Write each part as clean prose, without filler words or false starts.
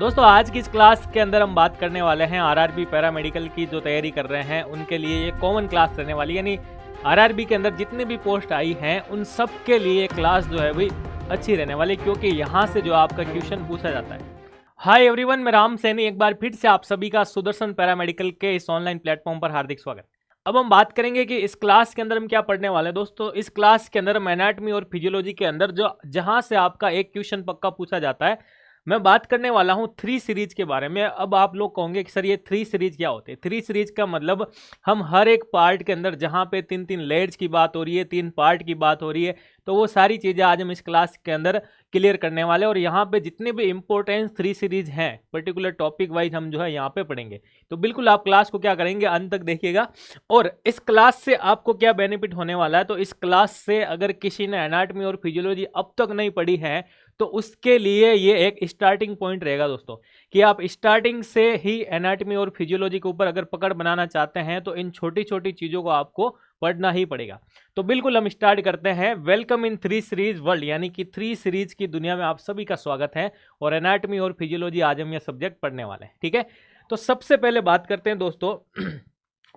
दोस्तों आज की इस क्लास के अंदर हम बात करने वाले हैं आरआरबी पैरामेडिकल की जो तैयारी कर रहे हैं उनके लिए ये कॉमन क्लास रहने वाली है। यानी आरआरबी के अंदर जितने भी पोस्ट आई हैं उन सब के लिए क्लास जो है वही अच्छी रहने वाली, क्योंकि यहाँ से जो आपका क्वेश्चन पूछा जाता है। हाय एवरीवन, मैं राम सैनी एक बार फिर से आप सभी का सुदर्शन पैरामेडिकल के इस ऑनलाइन प्लेटफॉर्म पर हार्दिक स्वागत। अब हम बात करेंगे कि इस क्लास के अंदर हम क्या पढ़ने वाले हैं। दोस्तों इस क्लास के अंदर हम एनाटॉमी और फिजियोलॉजी के अंदर जहां से आपका एक क्वेश्चन पक्का पूछा जाता है, मैं बात करने वाला हूं 3 सीरीज के बारे में। अब आप लोग कहोगे कि सर ये 3 सीरीज क्या होते हैं। 3 सीरीज का मतलब हम हर एक पार्ट के अंदर जहां पे 3-3 लेयर्स की बात हो रही है, 3 पार्ट की बात हो रही है, तो वो सारी चीजें आज हम इस क्लास के अंदर क्लियर करने वाले हैं। और यहाँ पे जितने भी इंपॉर्टेंट 3 सीरीज हैं पर्टिकुलर टॉपिक वाइज हम जो है यहाँ पे पढ़ेंगे। तो बिल्कुल आप क्लास को क्या करेंगे, अंत तक देखिएगा। और इस क्लास से आपको क्या बेनिफिट होने वाला है, तो इस क्लास से अगर किसी ने एनाटॉमी और फिजियोलॉजी अब तक नहीं पढ़ी है तो उसके लिए ये एक स्टार्टिंग पॉइंट रहेगा दोस्तों, कि आप स्टार्टिंग से ही एनाटॉमी और फिजियोलॉजी के ऊपर अगर पकड़ बनाना चाहते हैं तो इन छोटी छोटी चीजों को आपको पढ़ना ही पड़ेगा। तो बिल्कुल हम स्टार्ट करते हैं। वेलकम इन 3 सीरीज वर्ल्ड, यानी कि 3 सीरीज की दुनिया में आप सभी का स्वागत है। और एनाटॉमी और फिजियोलॉजी आज हम ये सब्जेक्ट पढ़ने वाले हैं, ठीक है। तो सबसे पहले बात करते हैं दोस्तों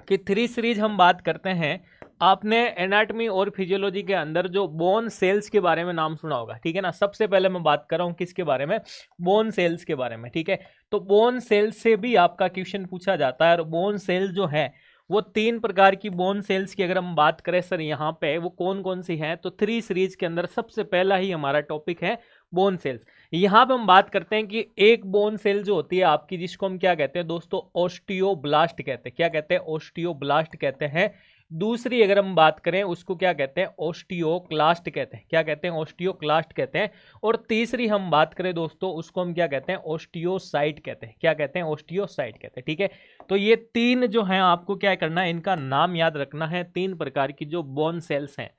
कि 3 सीरीज हम बात करते हैं। आपने एनाटॉमी और फिजियोलॉजी के अंदर जो बोन सेल्स के बारे में नाम सुना होगा, ठीक है ना। सबसे पहले मैं बात कर रहा हूं किसके बारे में, बोन सेल्स के बारे में, ठीक है। तो बोन सेल्स से भी आपका क्वेश्चन पूछा जाता है। और बोन सेल जो है वो 3 प्रकार की बोन सेल्स की अगर हम बात करें सर यहाँ पे वो कौन कौन सी हैं, तो 3 सीरीज के अंदर सबसे पहला ही हमारा टॉपिक है बोन सेल्स। यहाँ पे हम बात करते हैं कि एक बोन सेल जो होती है आपकी, जिसको हम क्या कहते हैं दोस्तों, ओस्टियोब्लास्ट कहते हैं। क्या कहते हैं, ओस्टियोब्लास्ट कहते हैं। दूसरी अगर हम बात करें उसको क्या कहते हैं, ओस्टियोक्लास्ट कहते हैं। क्या कहते हैं, ओस्टियोक्लास्ट कहते हैं। और तीसरी हम बात करें दोस्तों उसको हम क्या कहते हैं, ओस्टियोसाइट कहते हैं। क्या कहते हैं, ओस्टियोसाइट कहते हैं, ठीक है। तो ये 3 जो हैं आपको क्या करना है, इनका नाम याद रखना है। 3 प्रकार की जो बोन सेल्स हैं।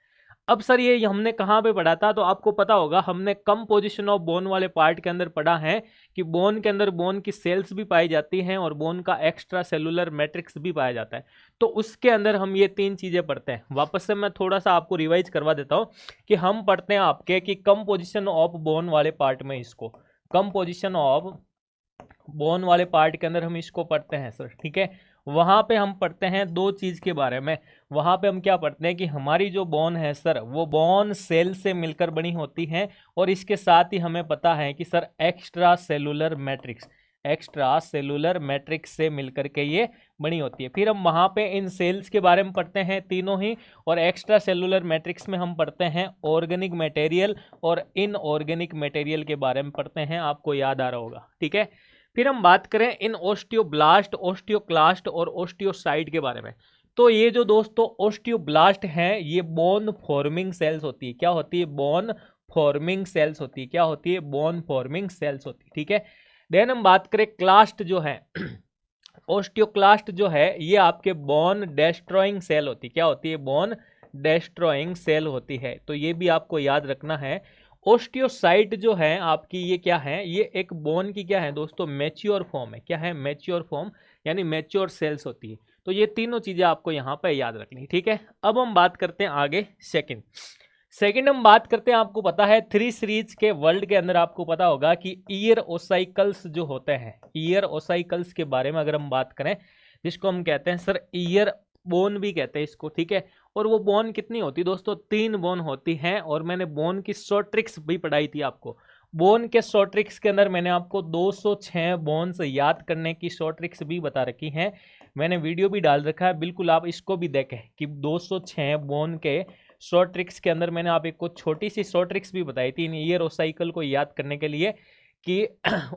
अब सर ये हमने कहाँ पे पढ़ा था, तो आपको पता होगा हमने कंपोजिशन ऑफ बोन वाले पार्ट के अंदर पढ़ा है कि बोन के अंदर बोन की सेल्स भी पाई जाती हैं और बोन का एक्स्ट्रा सेलुलर मैट्रिक्स भी पाया जाता है। तो उसके अंदर हम ये 3 चीजें पढ़ते हैं। वापस से मैं थोड़ा सा आपको रिवाइज करवा देता हूँ कि हम पढ़ते हैं आपके कि कंपोजिशन ऑफ बोन वाले पार्ट में, इसको कंपोजिशन ऑफ बोन वाले पार्ट के अंदर हम इसको पढ़ते हैं सर, ठीक है। वहां पे हम पढ़ते हैं 2 चीज के बारे में। वहां पे हम क्या पढ़ते हैं कि हमारी जो बोन है सर वो बोन सेल से मिलकर बनी होती है। और इसके साथ ही हमें पता है कि सर एक्स्ट्रा सेलुलर मैट्रिक्स से मिलकर के ये बनी होती है। फिर हम वहां पे इन सेल्स के बारे में पढ़ते हैं तीनों ही। और एक्स्ट्रा सेलुलर मैट्रिक्स में हम पढ़ते हैं ऑर्गेनिक मटेरियल और इनऑर्गेनिक मटेरियल के बारे में पढ़ते हैं। आपको याद आ रहा होगा, ठीक है। फिर हम बात करें इन ओस्टियोब्लास्ट, ओस्टियोक्लास्ट और ओस्टियोसाइट के बारे में। तो ये जो दोस्तों ओस्टियोब्लास्ट हैं ये बोन फॉर्मिंग सेल्स होती है। क्या होती है, बोन फॉर्मिंग सेल्स होती है। क्या होती है, बोन फॉर्मिंग सेल्स होती है, ठीक है। देन हम बात करें क्लास्ट जो है ओस्टियोक्लास्ट जो है ये आपके बोन डेस्ट्रॉइंग सेल होती है। क्या होती है, बोन डेस्ट्रॉइंग सेल होती है। तो ये भी आपको याद रखना है। ओस्टियोसाइट जो है आपकी ये क्या है, ये एक बोन की क्या है दोस्तों, मैच्योर फॉर्म है। क्या है, मैच्योर फॉर्म, यानी मैच्योर सेल्स होती है। तो ये तीनों चीजें आपको यहाँ पे याद रखनी, ठीक है। अब हम बात करते हैं आगे सेकंड हम बात करते हैं। आपको पता है 3 सीरीज के वर्ल्ड के अंदर आपको पता होगा कि ईयर ओसाइकल्स जो होते हैं, ईयर ओसाइकल्स के बारे में अगर हम बात करें, जिसको हम कहते हैं सर ईयर बोन भी कहते हैं इसको, ठीक है। और वो बोन कितनी होती है दोस्तों, 3 बोन होती हैं। और मैंने बोन की शॉर्ट ट्रिक्स भी पढ़ाई थी आपको। बोन के शॉर्ट ट्रिक्स के अंदर मैंने आपको 206 बोन्स याद करने की शॉर्ट ट्रिक्स भी बता रखी हैं। मैंने वीडियो भी डाल रखा है, बिल्कुल आप इसको भी देखें कि 206 बोन के शॉर्ट ट्रिक्स के अंदर मैंने आप एक को छोटी सी शॉर्ट ट्रिक्स भी बताई थी इन ईयर और साइकिल को याद करने के लिए। कि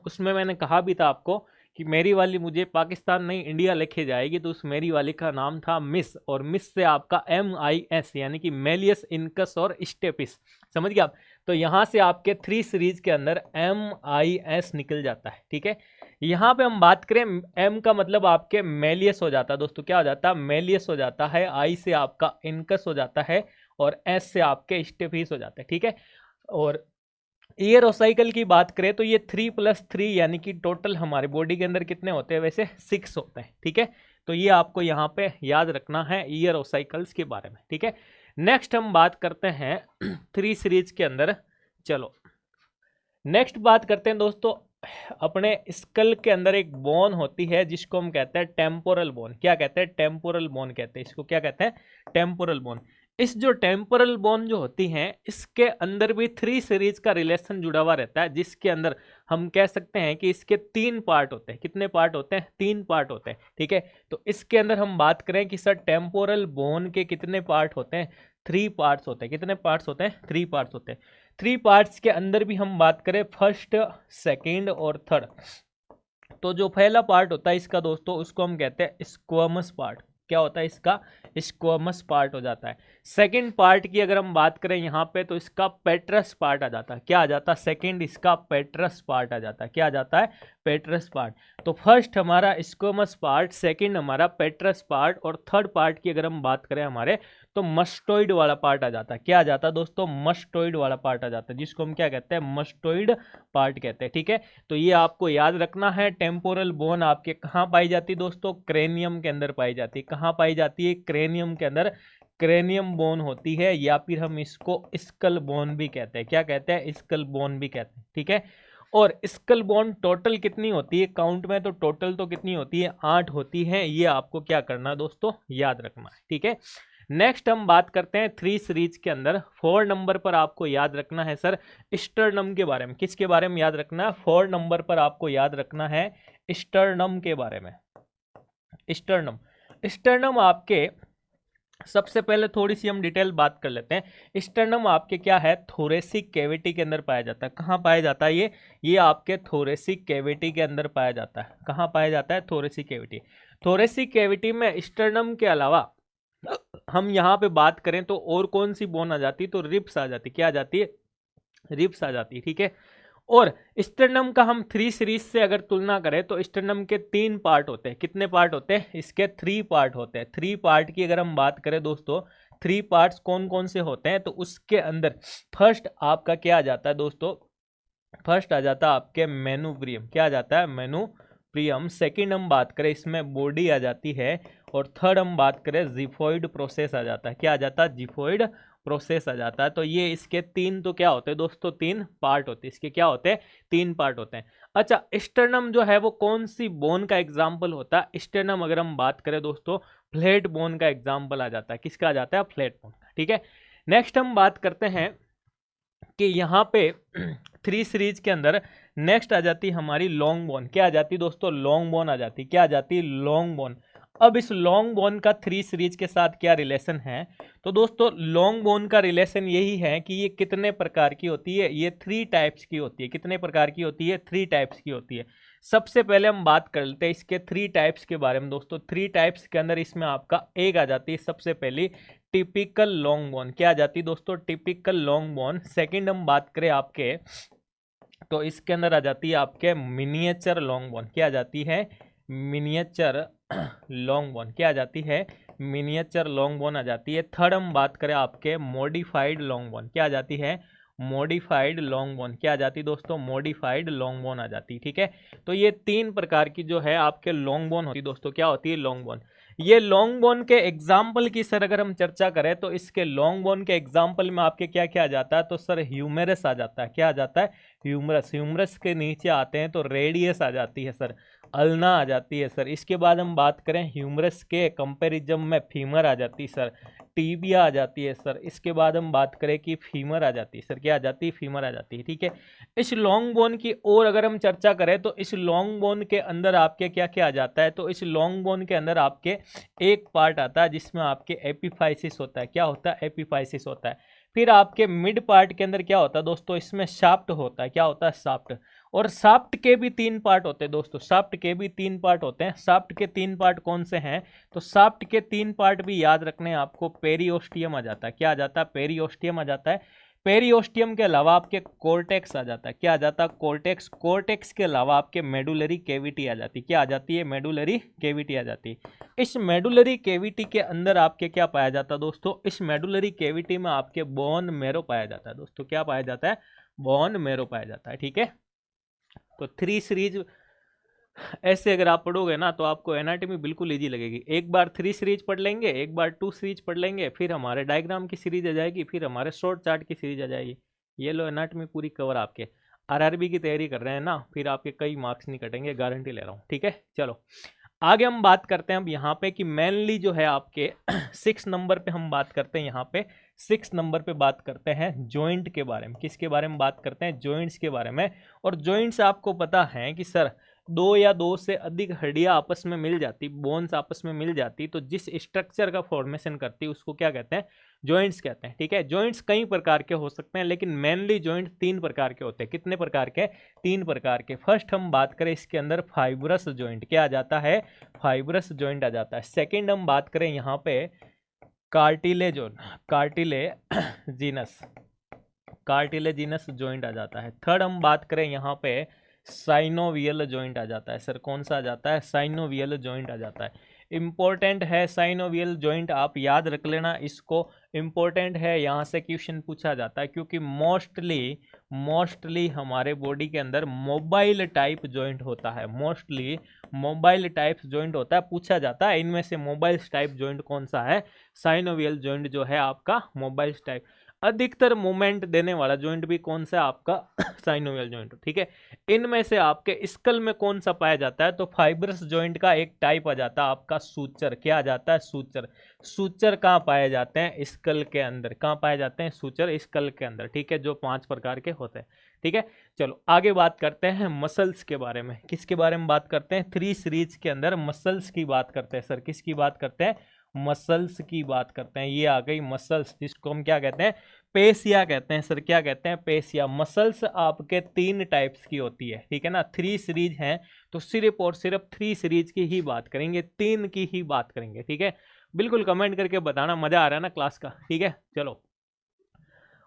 उसमें मैंने कहा भी था आपको कि मेरी वाली मुझे पाकिस्तान नहीं इंडिया लेके जाएगी। तो उस मेरी वाली का नाम था मिस, और मिस से आपका MIS यानी कि मेलियस इनकस और स्टेपिस, समझ गए आप। तो यहाँ से आपके 3 सीरीज के अंदर MIS निकल जाता है, ठीक है। यहाँ पे हम बात करें M का मतलब आपके मेलियस हो जाता है दोस्तों। क्या हो जाता है, मेलियस हो जाता है। I से आपका इनकस हो जाता है और S से आपके स्टेपिस हो जाते हैं, ठीक है। और ईयर और साइकिल की बात करें तो ये 3+3 यानी कि टोटल हमारे बॉडी के अंदर कितने होते हैं, वैसे 6 होते हैं, ठीक है। तो ये आपको यहाँ पे याद रखना है ईयर और साइकिल्स के बारे में, ठीक है। नेक्स्ट हम बात करते हैं 3 सीरीज के अंदर। चलो नेक्स्ट बात करते हैं दोस्तों अपने स्कल के अंदर एक बोन होती है जिसको हम कहते हैं टेम्पोरल बोन। क्या कहते हैं? टेम्पोरल बोन कहते हैं इसको। क्या कहते हैं? Temporal bone. इस जो टेम्पोरल बोन जो होती हैं इसके अंदर भी 3 सीरीज का रिलेशन जुड़ा हुआ रहता है, जिसके अंदर हम कह सकते हैं कि इसके 3 पार्ट होते हैं। कितने पार्ट होते हैं? 3 पार्ट होते हैं। ठीक है, तो इसके अंदर हम बात करें कि सर टेम्पोरल बोन के कितने पार्ट होते हैं? 3 पार्ट्स होते हैं। कितने पार्ट्स होते हैं? 3 पार्ट्स होते हैं। 3 पार्ट्स के अंदर भी हम बात करें फर्स्ट, सेकेंड और थर्ड, तो जो पहला पार्ट होता है इसका दोस्तों उसको हम कहते हैं स्क्वैमस पार्ट। क्या होता है इसका? स्क्वैमस पार्ट हो जाता है। सेकंड पार्ट की अगर हम बात करें यहाँ पे तो इसका पेट्रस पार्ट आ जाता है। क्या आ जाता है? सेकंड इसका पेट्रस पार्ट आ जाता है। क्या आ जाता है? पेट्रस पार्ट। तो फर्स्ट हमारा स्क्वैमस पार्ट, सेकंड हमारा पेट्रस पार्ट और थर्ड पार्ट की अगर हम बात करें हमारे तो मस्टोइड वाला पार्ट आ जाता है। क्या आ जाता है दोस्तों? मस्टोइड वाला पार्ट आ जाता है, जिसको हम क्या कहते हैं? मस्टोइड पार्ट कहते हैं। ठीक है, तो ये आपको याद रखना है। टेम्पोरल बोन आपके कहाँ पाई जाती है दोस्तों? क्रेनियम के अंदर पाई जाती है। कहाँ पाई जाती है? क्रेनियम के अंदर क्रेनियम बोन होती है, या फिर हम इसको स्कल बोन भी कहते हैं। क्या कहते हैं? स्कल बोन भी कहते हैं। ठीक है, और स्कल बोन टोटल कितनी होती है काउंट में? तो टोटल तो कितनी होती है? 8 होती है। ये आपको क्या करना है दोस्तों? याद रखना है। ठीक है, नेक्स्ट हम बात करते हैं 3 सीरीज के अंदर 4 नंबर पर आपको याद रखना है सर स्टर्नम के बारे में। किसके बारे में याद रखना है? 4 नंबर पर आपको याद रखना है स्टर्नम के बारे में। स्टर्नम, स्टर्नम आपके सबसे पहले थोड़ी सी हम डिटेल बात कर लेते हैं। स्टर्नम आपके क्या है? थोरेसिक कैविटी के अंदर पाया जाता है। कहाँ पाया जाता है ये आपके थोरेसिक कैविटी के अंदर पाया जाता है। कहाँ पाया जाता है? Thoracic cavity. थोरेसिक कैविटी में स्टर्नम के अलावा हम यहाँ पे बात करें तो और कौन सी बोन आ जाती है? तो रिब्स आ जाती। क्या आ जाती है? रिब्स आ जाती है। ठीक है, और स्टर्नम का हम 3 सीरीज से अगर तुलना करें तो स्टर्नम के 3 पार्ट होते हैं। कितने पार्ट होते हैं? इसके 3 पार्ट होते हैं। 3 पार्ट की अगर हम बात करें दोस्तों, 3 पार्ट्स कौन कौन से होते हैं? तो उसके अंदर फर्स्ट आपका क्या आ जाता है दोस्तों? फर्स्ट आ जाता है आपके मेनुब्रियम। क्या आ जाता है? मेनुब्रियम। सेकंड हम बात करें इसमें बॉडी आ जाती है, और थर्ड हम बात करें जिफोइड प्रोसेस आ जाता है। क्या आ जाता है? जिफोइड प्रोसेस आ जाता है। तो ये इसके 3 तो क्या होते हैं दोस्तों? 3 पार्ट होते हैं। इसके क्या होते हैं? 3 पार्ट होते हैं। अच्छा, स्टर्नम जो है वो कौन सी बोन का एग्जाम्पल होता है? स्टर्नम अगर हम बात करें दोस्तों फ्लैट बोन का एग्जाम्पल आ जाता है। किसका आ जाता है? फ्लैट बोन का। ठीक है, नेक्स्ट हम बात करते हैं कि यहाँ पे 3 सीरीज के अंदर नेक्स्ट आ जाती है हमारी लॉन्ग बोन। क्या आ जाती है दोस्तों? लॉन्ग बोन आ जाती है। क्या आ जाती है? Long bone. अब इस लॉन्ग बोन का 3 सीरीज के साथ क्या रिलेशन है? तो दोस्तों लॉन्ग बोन का रिलेशन यही है कि ये कितने प्रकार की होती है? ये 3 टाइप्स की होती है। कितने प्रकार की होती है? 3 टाइप्स की होती है। सबसे पहले हम बात कर लेते हैं इसके 3 टाइप्स के बारे में दोस्तों। 3 टाइप्स के अंदर इसमें आपका एक आ जाती है सबसे पहली टिपिकल लॉन्ग बोन। क्या आ जाती है दोस्तों? Typical long bone. सेकंड हम बात करें आपके तो इसके अंदर आ जाती है आपके मिनिएचर लॉन्ग बोन। क्या आ जाती है? Miniature long bone. क्या आ जाती है? मिनिएचर लॉन्ग बोन आ जाती है। थर्ड हम बात करें आपके मॉडिफाइड लॉन्ग बोन। क्या आ जाती है? Modified long bone. क्या आ जाती है दोस्तों? मॉडिफाइड लॉन्ग बोन आ जाती है। ठीक है, तो ये 3 प्रकार की जो है आपके लॉन्ग बोन होती है दोस्तों। क्या होती है? Long bone. ये लॉन्ग बोन के एग्जाम्पल की सर अगर हम चर्चा करें तो इसके लॉन्ग बोन के एग्जाम्पल में आपके क्या क्या आ जाता है? तो सर ह्यूमेरस आ जाता है। क्या आ जाता है? ह्यूमरस। ह्यूमरस के नीचे आते हैं तो रेडियस आ जाती है सर, अल्ना आ जाती है सर। इसके बाद हम बात करें ह्यूमरस के कंपैरिजन में फीमर आ जाती है सर, टीबिया आ जाती है सर। इसके बाद हम बात करें कि फीमर आ जाती है सर। क्या आ जाती है? फीमर आ जाती है। ठीक है, इस लॉन्ग बोन की और अगर हम चर्चा करें तो इस लॉन्ग बोन के अंदर आपके क्या क्या आ जाता है? तो इस लॉन्ग बोन के अंदर आपके एक पार्ट आता है जिसमें आपके एपिफाइसिस होता है। क्या होता है? एपिफाइसिस होता है। फिर आपके मिड पार्ट के अंदर क्या होता है दोस्तों? इसमें शाफ्ट होता है। क्या होता है? शाफ्ट। और शाफ्ट के भी 3 पार्ट होते हैं दोस्तों। शाफ्ट के भी 3 पार्ट होते हैं। शाफ्ट के 3 पार्ट कौन से हैं? तो शाफ्ट के 3 पार्ट भी याद रखने हैं आपको। पेरियोस्टियम आ जाता है। क्या आ जाता है? पेरियोस्टियम आ जाता है। पेरियोस्टियम के अलावा आपके कोर्टेक्स आ जाता है। क्या आ जाता है? कोर्टेक्स। कोर्टेक्स के अलावा आपके मेडुलरी कैविटी आ जाती है। क्या आ जाती है? मेडुलरी कैविटी आ जाती है। इस मेडुलरी कैविटी के अंदर आपके क्या पाया जाता है दोस्तों? इस मेडुलरी कैविटी में आपके बोन मैरो पाया जाता है दोस्तों। क्या पाया जाता है? बोन मैरो पाया जाता है। ठीक है, तो 3 सीरीज ऐसे अगर आप पढ़ोगे ना तो आपको एनाटॉमी बिल्कुल इजी लगेगी। एक बार 3 सीरीज पढ़ लेंगे, एक बार 2 सीरीज पढ़ लेंगे, फिर हमारे डायग्राम की सीरीज आ जाएगी, फिर हमारे शॉर्ट चार्ट की सीरीज आ जाएगी। ये लो एनाटॉमी पूरी कवर आपके। आरआरबी की तैयारी कर रहे हैं ना, फिर आपके कई मार्क्स नहीं कटेंगे, गारंटी ले रहा हूँ। ठीक है, चलो आगे हम बात करते हैं अब यहाँ पे कि मेनली जो है आपके 6 नंबर पे हम बात करते हैं, यहाँ पे 6 नंबर पे बात करते हैं जॉइंट के बारे में। किसके बारे में बात करते हैं? जॉइंट्स के बारे में। और जॉइंट्स आपको पता है कि सर दो या दो से अधिक हड्डियां आपस में मिल जाती, बोन्स आपस में मिल जाती, तो जिस स्ट्रक्चर का फॉर्मेशन करती उसको क्या कहते हैं? जॉइंट्स कहते हैं। ठीक है, जॉइंट्स कई प्रकार के हो सकते हैं, लेकिन मेनली जॉइंट 3 प्रकार के होते हैं। कितने प्रकार के? 3 प्रकार के। फर्स्ट हम बात करें इसके अंदर फाइब्रस जॉइंट, क्या आ जाता है? फाइब्रस जॉइंट आ जाता है। सेकेंड हम बात करें यहाँ पे कार्टिलेजिनस जॉइंट आ जाता है। थर्ड हम बात करें यहाँ पे साइनोवियल जॉइंट आ जाता है। सर कौन सा आ जाता है? साइनोवियल जॉइंट आ जाता है। इंपॉर्टेंट है साइनोवियल जॉइंट, आप याद रख लेना इसको, इंपॉर्टेंट है, यहाँ से क्वेश्चन पूछा जाता है, क्योंकि मोस्टली हमारे बॉडी के अंदर मोबाइल टाइप जॉइंट होता है, मोस्टली मोबाइल टाइप जॉइंट होता है, पूछा जाता है इनमें से मोबाइल टाइप जॉइंट कौन सा है? साइनोवियल जॉइंट जो है आपका मोबाइल टाइप। अधिकतर मूवमेंट देने वाला जॉइंट भी कौन सा आपका? Synovial joint. ठीक है, इनमें से आपके स्कल में कौन सा पाया जाता है? तो फाइब्रस जॉइंट का एक टाइप आ जाता है आपका सूचर। क्या आ जाता है? सूचर। सूचर कहाँ पाए जाते हैं? स्कल के अंदर। कहाँ पाए जाते हैं? सूचर स्कल के अंदर। ठीक है, जो 5 प्रकार के होते हैं। ठीक है, चलो आगे बात करते हैं मसल्स के बारे में। किसके बारे में बात करते हैं? 3 सीरीज के अंदर मसल्स की बात करते हैं। सर किसकी बात करते हैं? मसल्स की बात करते हैं। ये आ गई मसल्स, जिसको हम क्या कहते हैं? पेशिया कहते हैं। सर क्या कहते हैं? पेशिया। मसल्स आपके 3 टाइप्स की होती है। ठीक है ना, 3 सीरीज हैं, तो सिर्फ और सिर्फ 3 सीरीज की ही बात करेंगे, 3 की ही बात करेंगे। ठीक है, बिल्कुल कमेंट करके बताना मजा आ रहा है ना क्लास का। ठीक है, चलो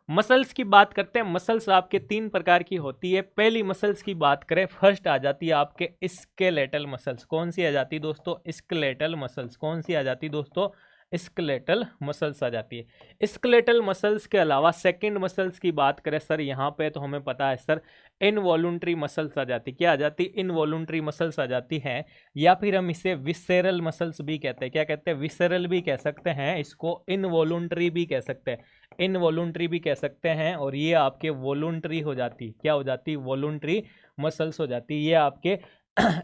मसल्स की बात करते हैं। मसल्स आपके 3 प्रकार की होती है। पहली मसल्स की बात करें, फर्स्ट आ जाती है आपके स्केलेटल मसल्स। कौन सी आ जाती है दोस्तों? Skeletal muscles. कौन सी आ जाती है दोस्तों? स्केलेटल मसल्स आ जाती है। स्केलेटल मसल्स के अलावा सेकंड मसल्स की बात करें सर यहाँ पे, तो हमें पता है सर इनवॉल्यूंटरी मसल्स आ जाती। क्या आ जाती? इनवॉल्यूंटरी मसल्स आ जाती हैं, या फिर हम इसे विसेरल मसल्स भी कहते हैं। क्या कहते हैं? विसेरल भी कह सकते हैं इसको, इनवॉल्यूंटरी भी कह सकते हैं, इनवॉल्यूंटरी भी कह सकते हैं। और ये आपके वॉलूंटरी हो जाती। क्या हो जाती? वॉलूंटरी मसल्स हो जाती। ये आपके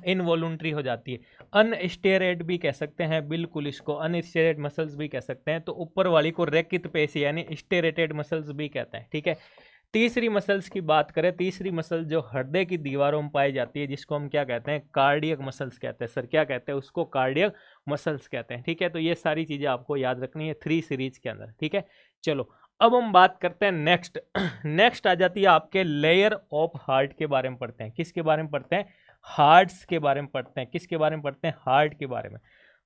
इनवॉल्यूंटरी हो जाती है। अनस्टेरेट भी कह सकते हैं, बिल्कुल इसको अनस्टेरेट मसल्स भी कह सकते हैं। तो ऊपर वाली को रेकित पेशी यानी स्टेरेटेड मसल्स भी कहते हैं। ठीक है, तीसरी मसल्स की बात करें, तीसरी मसल जो हृदय की दीवारों में पाई जाती है, जिसको हम क्या कहते हैं? कार्डियक मसल्स कहते हैं। सर क्या कहते हैं उसको? कार्डियक मसल्स कहते हैं। ठीक है, तो ये सारी चीजें आपको याद रखनी है 3 सीरीज के अंदर। ठीक है, चलो अब हम बात करते हैं नेक्स्ट। नेक्स्ट आ जाती है आपके लेयर ऑफ हार्ट के बारे में पढ़ते हैं। किसके बारे में पढ़ते हैं? हार्ट्स के बारे में पढ़ते हैं। किसके बारे में पढ़ते हैं? हार्ट के बारे में।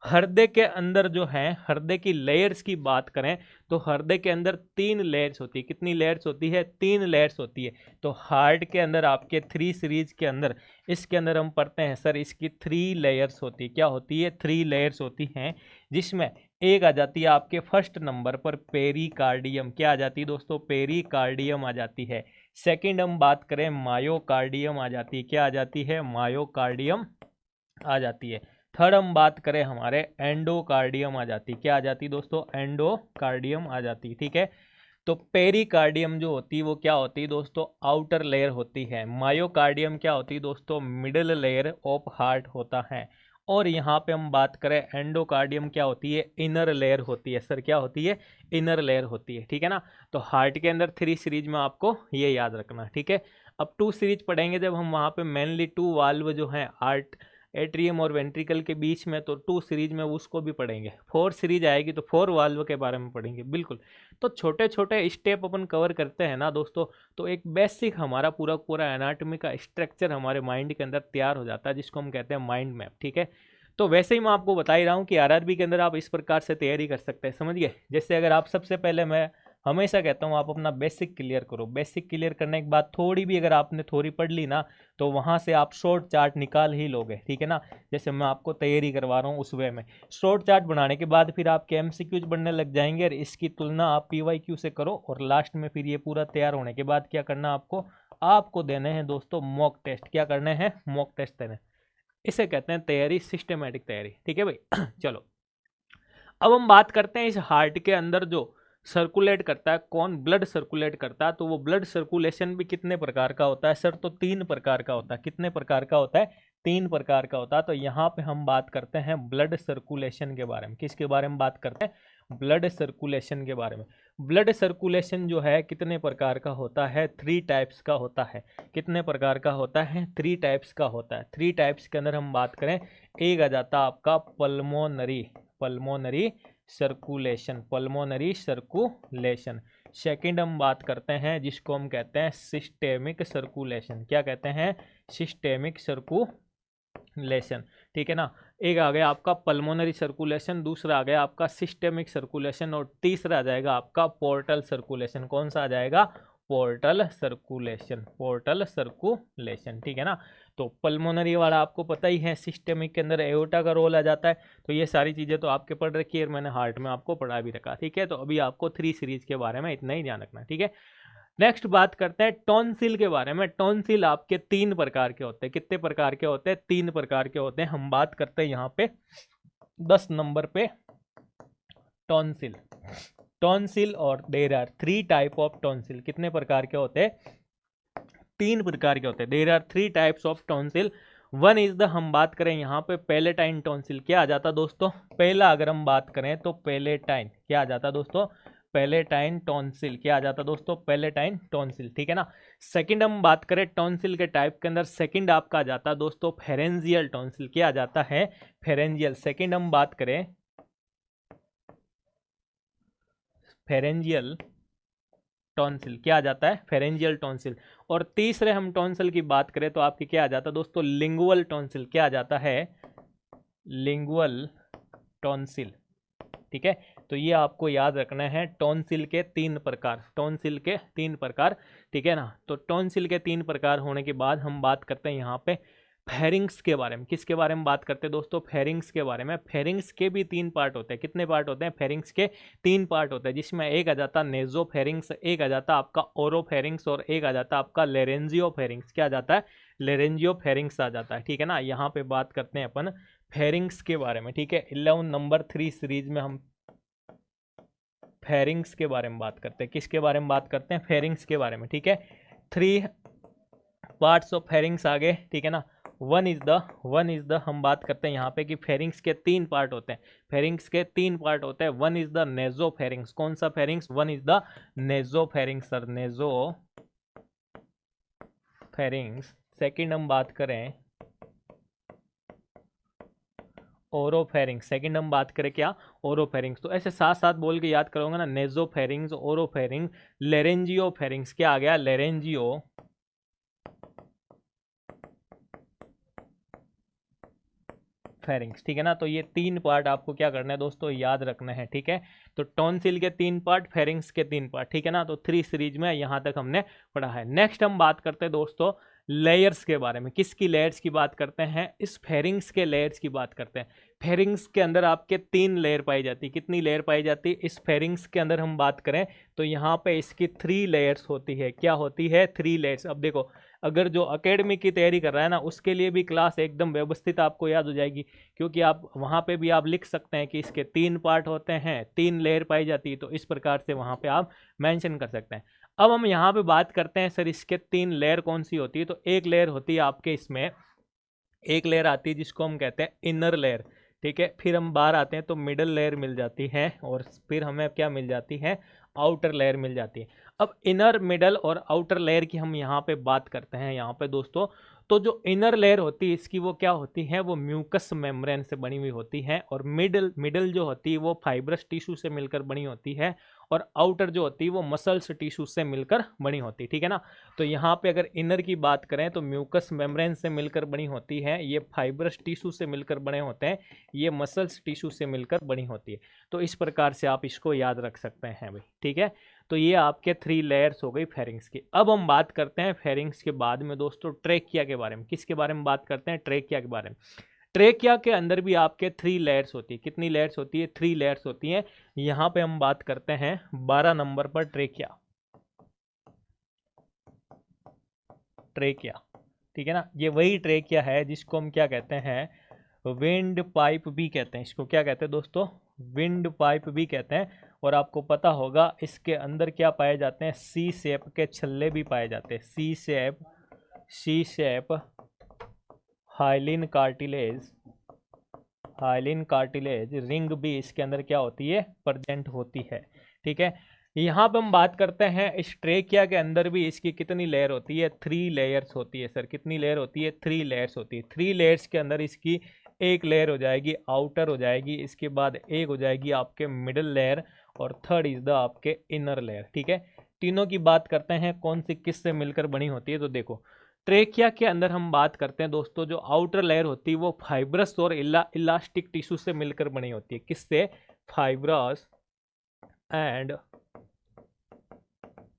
हृदय के अंदर जो है, हृदय की लेयर्स की बात करें तो हृदय के अंदर 3 लेयर्स होती है। कितनी लेयर्स होती है? 3 लेयर्स होती है। तो हार्ट के अंदर आपके 3 सीरीज के अंदर, इसके अंदर हम पढ़ते हैं सर इसकी 3 लेयर्स होती है। क्या होती है? 3 लेयर्स होती हैं, जिसमें एक आ जाती है आपके फर्स्ट नंबर पर पेरिकार्डियम। क्या आ जाती है दोस्तों? पेरिकार्डियम आ जाती है। सेकंड हम बात करें मायोकार्डियम आ जाती है। क्या आ जाती है? मायोकार्डियम आ जाती है। थर्ड हम बात करें हमारे एंडोकार्डियम आ जाती। क्या आ जाती दोस्तों? एंडोकार्डियम आ जाती। ठीक है, तो पेरिकार्डियम जो होती है वो क्या होती है दोस्तों? आउटर लेयर होती है। मायोकार्डियम क्या होती है दोस्तों? मिडिल लेयर ऑफ हार्ट होता है। और यहाँ पे हम बात करें एंडोकार्डियम क्या होती है? इनर लेयर होती है। सर क्या होती है? इनर लेयर होती है। ठीक है ना, तो हार्ट के अंदर 3 सीरीज में आपको ये याद रखना। ठीक है, अब 2 सीरीज पढ़ेंगे जब हम वहाँ पे मेनली 2 वाल्व जो है आर्ट एट्रियम और वेंट्रिकल के बीच में, तो 2 सीरीज में उसको भी पढ़ेंगे। 4 सीरीज आएगी तो 4 वाल्व के बारे में पढ़ेंगे। बिल्कुल, तो छोटे छोटे स्टेप अपन कवर करते हैं ना दोस्तों, तो एक बेसिक हमारा पूरा पूरा एनाटॉमी का स्ट्रक्चर हमारे माइंड के अंदर तैयार हो जाता है, जिसको हम कहते हैं माइंड मैप। ठीक है, तो वैसे ही मैं आपको बता ही रहा हूँ कि आरआरबी के अंदर आप इस प्रकार से तैयारी कर सकते हैं। समझ गए? जैसे अगर आप सबसे पहले, मैं हमेशा कहता हूँ आप अपना बेसिक क्लियर करो। बेसिक क्लियर करने के बाद थोड़ी भी अगर आपने थोड़ी पढ़ ली ना, तो वहाँ से आप शॉर्ट चार्ट निकाल ही लोगे। ठीक है ना, जैसे मैं आपको तैयारी करवा रहा हूँ उस वे में शॉर्ट चार्ट बनाने के बाद फिर आपके एमसीक्यूज बनने लग जाएंगे, और इसकी तुलना आप पीवाईक्यू से करो। और लास्ट में फिर ये पूरा तैयार होने के बाद क्या करना आपको देने हैं दोस्तों मॉक टेस्ट। क्या करने हैं? मॉक टेस्ट देने। इसे कहते हैं तैयारी, सिस्टमेटिक तैयारी। ठीक है भाई। चलो अब हम बात करते हैं इस हार्ट के अंदर जो सर्कुलेट करता है, कौन ब्लड सर्कुलेट करता है, तो वो ब्लड सर्कुलेशन भी कितने प्रकार का होता है सर, तो 3 प्रकार का होता है। कितने प्रकार का होता है, 3 प्रकार का होता है। तो यहाँ पे हम बात करते हैं ब्लड सर्कुलेशन के बारे में। किसके बारे में बात करते हैं, ब्लड सर्कुलेशन के बारे में। ब्लड सर्कुलेशन जो है कितने प्रकार का होता है, 3 टाइप्स का होता है। कितने प्रकार का होता है, 3 टाइप्स का होता है। 3 टाइप्स के अंदर हम बात करें, एक आ जाता आपका पल्मोनरी सर्कुलेशन। सेकंड हम बात करते हैं जिसको हम कहते हैं सिस्टेमिक सर्कुलेशन। क्या कहते हैं, सिस्टेमिक सर्कुलेशन। ठीक है ना, एक आ गया आपका पल्मोनरी सर्कुलेशन, दूसरा आ गया आपका सिस्टेमिक सर्कुलेशन, और तीसरा आ जाएगा आपका पोर्टल सर्कुलेशन। कौन सा आ जाएगा, पोर्टल सर्कुलेशन। ठीक है ना, तो पल्मोनरी वाला आपको पता ही है, सिस्टेमिक के अंदर एओर्टा का रोल आ जाता है। तो ये सारी चीज़ें तो आपके पढ़ रखी है, मैंने हार्ट में आपको पढ़ा भी रखा। ठीक है, तो अभी आपको 3 सीरीज के बारे में इतना ही ध्यान रखना। ठीक है, नेक्स्ट बात करते हैं टॉन्सिल के बारे में। टॉन्सिल आपके 3 प्रकार के होते हैं। कितने प्रकार के होते हैं, 3 प्रकार के होते हैं। हम बात करते हैं यहाँ पे 10 नंबर पे टॉन्सिल और there are 3 type of tonsil. कितने प्रकार के होते हैं, 3 प्रकार के होते हैं। There are 3 types of tonsil. One is the, हम बात करें यहाँ पे पैलेटाइन टॉन्सिल। क्या आ जाता दोस्तों, पहला अगर हम बात करें तो पैलेटाइन, क्या आ जाता दोस्तों, पैलेटाइन टॉन्सिल। क्या आ जाता दोस्तों, पैलेटाइन टॉन्सिल। ठीक है ना, सेकंड हम बात करें टॉन्सिल के टाइप के अंदर, सेकंड आपका आ जाता दोस्तों फेरेंजियल टॉन्सिल। क्या आ जाता है, फेरेंजियल। सेकंड हम बात करें फेरेंजियल टॉन्सिल, क्या आ जाता है, फेरेंजियल टॉन्सिल। और तीसरे हम टॉन्सिल की बात करें तो आपकी क्या आ जाता है दोस्तों, लिंगुअल टॉन्सिल। क्या आ जाता है, लिंगुअल टॉन्सिल। ठीक है, तो ये आपको याद रखना है, टॉन्सिल के 3 प्रकार, टॉन्सिल के 3 प्रकार। ठीक है ना, तो टॉन्सिल के 3 प्रकार होने के बाद हम बात करते हैं यहाँ पे फेरिंग्स के बारे में। किसके बारे में बात करते हैं दोस्तों, फेरिंग्स के बारे में। फेरिंग्स के भी 3 पार्ट होते हैं। कितने पार्ट होते हैं, फेरिंग्स के 3 पार्ट होते हैं, जिसमें एक आ जाता नेजो फेरिंग्स, एक आ जाता आपका ओरो फेरिंग्स, और एक आ जाता आपका लेरेंजियो फेरिंग्स। क्या आ जाता है, लेरेंजियो फेरिंग्स आ जाता है। ठीक है ना, यहाँ पे बात करते हैं अपन फेरिंग्स के बारे में। ठीक है, 11 नंबर 3 सीरीज में हम फेरिंग्स के बारे में बात करते हैं। किसके बारे में बात करते हैं, फेरिंग्स के बारे में। ठीक है, 3 पार्ट्स ऑफ फेरिंग्स आ गए। ठीक है ना, वन इज द हम बात करते हैं यहाँ पे कि फेरिंग्स के 3 पार्ट होते हैं। फेरिंग्स के 3 पार्ट होते हैं। One is the नेजो pharynx. कौन सा pharynx, one is the नेजो pharynx sir, नेजो pharynx. Second हम बात करें ओरोफेरिंग्स। सेकंड हम बात करें क्या, ओरोफेरिंग्स। तो ऐसे साथ साथ बोल के याद करोगे ना, नेजोफेरिंग्स, ओरोफेरिंग, लेरेंजियोफेरिंग्स। क्या आ गया, लेरेंजियो फेरिंग्स। ठीक है ना, तो ये 3 पार्ट आपको क्या करना है दोस्तों, याद रखना है। ठीक है, तो टॉन्सिल के 3 पार्ट, फेरिंग्स के 3 पार्ट। ठीक है ना, तो 3 सीरीज में यहाँ तक हमने पढ़ा है। नेक्स्ट हम बात करते हैं दोस्तों लेयर्स के बारे में। किसकी लेयर्स की बात करते हैं, इस फेरिंग्स के लेयर्स की बात करते हैं। फेरिंग्स के अंदर आपके 3 लेयर पाई जाती है। कितनी लेयर पाई जाती है, इस फेरिंग्स के अंदर हम बात करें तो यहाँ पे इसकी 3 लेयर्स होती है। क्या होती है, 3 लेयर्स। अब देखो, अगर जो एकेडमिक की तैयारी कर रहा है ना, उसके लिए भी क्लास एकदम व्यवस्थित आपको याद हो जाएगी, क्योंकि आप वहाँ पे भी आप लिख सकते हैं कि इसके 3 पार्ट होते हैं, 3 लेयर पाई जाती है, तो इस प्रकार से वहाँ पे आप मेंशन कर सकते हैं। अब हम यहाँ पे बात करते हैं सर इसके 3 लेयर कौन सी होती है। तो एक लेयर होती है आपके इसमें, एक लेयर आती है जिसको हम कहते हैं इनर लेयर। ठीक है, फिर हम बाहर आते हैं तो मिडल लेयर मिल जाती है, और फिर हमें क्या मिल जाती है, आउटर लेयर मिल जाती है। अब इनर, मिडल और आउटर लेयर की हम यहाँ पे बात करते हैं यहाँ पे दोस्तों। तो जो इनर लेयर होती है इसकी, वो क्या होती है, वो म्यूकस मेम्ब्रेन से बनी हुई होती है, और मिडल जो होती है वो फाइब्रस टिश्यू से मिलकर बनी होती है, और आउटर जो होती है वो मसल्स टिश्यू से मिलकर बनी होती है। ठीक है ना, तो यहाँ पे अगर इनर की बात करें तो म्यूकस मेम्ब्रेन से मिलकर बनी होती है, ये फाइब्रस टिश्यू से मिलकर बने होते हैं, ये मसल्स टिश्यू से मिलकर बनी होती है। तो इस प्रकार से आप इसको याद रख सकते हैं भाई। ठीक है, तो ये आपके 3 लेयर्स हो गई फेरिंग्स की। अब हम बात करते हैं फेरिंग्स के बाद में दोस्तों ट्रेकिया के बारे में। किसके बारे में बात करते हैं, ट्रेकिया के बारे में। ट्रेकिया के अंदर भी आपके 3 लेयर्स होती है। कितनी लेयर्स होती है, 3 लेयर्स होती हैं। यहाँ पे हम बात करते हैं 12 नंबर पर ट्रेकिया। ठीक है ना, ये वही ट्रेकिया है जिसको हम क्या कहते हैं, विंड पाइप भी कहते हैं। इसको क्या कहते हैं दोस्तों, विंड पाइप भी कहते हैं। और आपको पता होगा इसके अंदर क्या पाए जाते हैं, सी शेप के छल्ले भी पाए जाते हैं। सी शेप हाइलिन कार्टिलेज रिंग भी इसके अंदर क्या होती है, प्रेजेंट होती है। ठीक है, यहाँ पे हम बात करते हैं इस ट्रेकिया के अंदर भी इसकी कितनी लेयर होती है, 3 लेयर्स होती है। सर कितनी लेयर होती है, 3 लेयर्स होती है। 3 लेयर्स के अंदर इसकी एक लेयर हो जाएगी आउटर हो जाएगी, इसके बाद एक हो जाएगी आपके मिडल लेयर और थर्ड इज द आपके इनर लेयर। ठीक है, तीनों की बात करते हैं कौन सी किससे मिलकर बनी होती है। तो देखो ट्रेकिया के अंदर हम बात करते हैं दोस्तों, जो आउटर लेयर होती है वो फाइब्रस और इलास्टिक टिश्यू से मिलकर बनी होती है। किससे, फाइब्रस एंड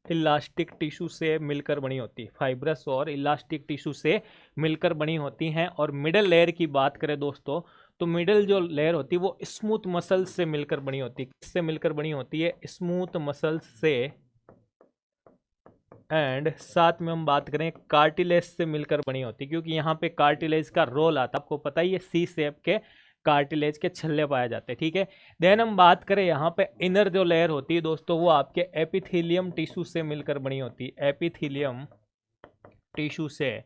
इलास्टिक टिश्यू से मिलकर बनी होती है। फाइब्रस और इलास्टिक टिश्यू से मिलकर बनी होती हैं। और मिडल लेयर की बात करें दोस्तों, तो मिडल जो लेयर होती है वो स्मूथ मसल्स से मिलकर बनी होती है। किससे मिलकर बनी होती है, स्मूथ मसल्स से, एंड साथ में हम बात करें कार्टिलेज से मिलकर बनी होती है, क्योंकि यहाँ पे कार्टिलेज का रोल आता है। आपको पता ही है सी शेप के कार्टिलेज के छल्ले पाए जाते हैं। ठीक है, देन हम बात करें यहाँ पे इनर जो लेयर होती है दोस्तों, वो आपके एपिथेलियम टिश्यू से मिलकर बनी होती है। एपिथेलियम टिश्यू से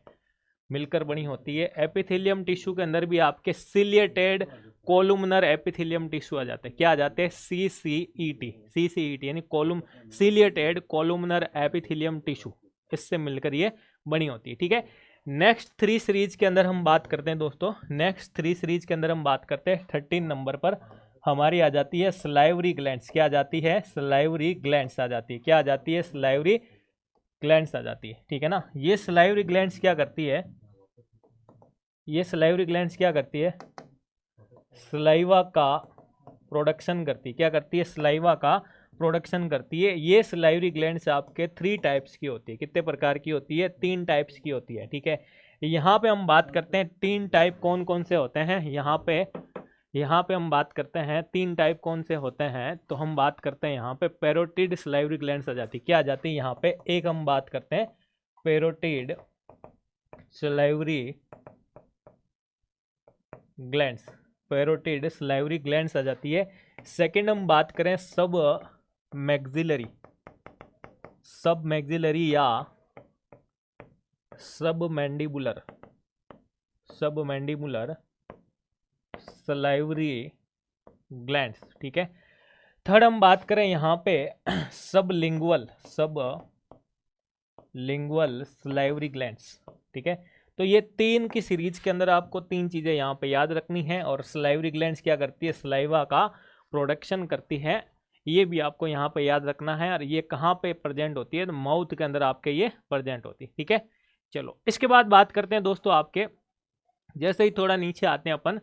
मिलकर बनी होती है। एपिथेलियम टिश्यू के अंदर भी आपके सिलिएटेड कोलुमनर एपिथेलियम टिश्यू आ जाते हैं। क्या आ जाते हैं, CCET यानी सिलिएटेड कोलुमनर एपिथेलियम टिश्यू, इससे मिलकर ये बनी होती है। ठीक है, नेक्स्ट 3 सीरीज के अंदर हम बात करते हैं दोस्तों। नेक्स्ट 3 सीरीज के अंदर हम बात करते हैं 13 नंबर पर हमारी आ जाती है सलाइवरी ग्लैंड्स। क्या आ जाती है, सलाइवरी ग्लैंड्स आ जाती है। क्या आ जाती है, सलाइवरी ग्लैंड्स आ जाती है। ठीक है ना, ये सलाइवरी ग्लैंड्स क्या करती है, ये सलाइवरी ग्लैंड्स क्या करती है, सलाइवा का प्रोडक्शन करती है। क्या करती है, सलाइवा का प्रोडक्शन करती है। ये सलाइवरी ग्लैंड्स आपके 3 टाइप्स की होती है। कितने प्रकार की होती है, 3 टाइप्स की होती है। ठीक है, यहाँ पे हम बात करते हैं 3 टाइप कौन कौन से होते हैं। यहाँ पे हम बात करते हैं 3 टाइप कौन से होते हैं। तो हम बात करते हैं यहाँ पे पैरोटिड सलाइवरी ग्लैंड्स आ जाती है। क्या आ जाती है यहाँ पे, एक हम बात करते हैं parotid salivary glands, parotid salivary glands आ जाती है। सेकंड हम बात करें सब मैक्सिलरी या सब मैंडिबुलर सलाइवरी ग्लैंड्स। ठीक है, थर्ड हम बात करें यहाँ पे सब लिंगुअल सलाइवरी ग्लैंड्स। ठीक है, तो ये 3 की सीरीज के अंदर आपको 3 चीज़ें यहाँ पे याद रखनी है। और सलाइवरी ग्लैंड्स क्या करती है, सलाइवा का प्रोडक्शन करती है, ये भी आपको यहाँ पे याद रखना है। और ये कहाँ पे प्रेजेंट होती है, तो माउथ के अंदर आपके ये प्रेजेंट होती है। ठीक है, चलो इसके बाद बात करते हैं दोस्तों आपके, जैसे ही थोड़ा नीचे आते हैं अपन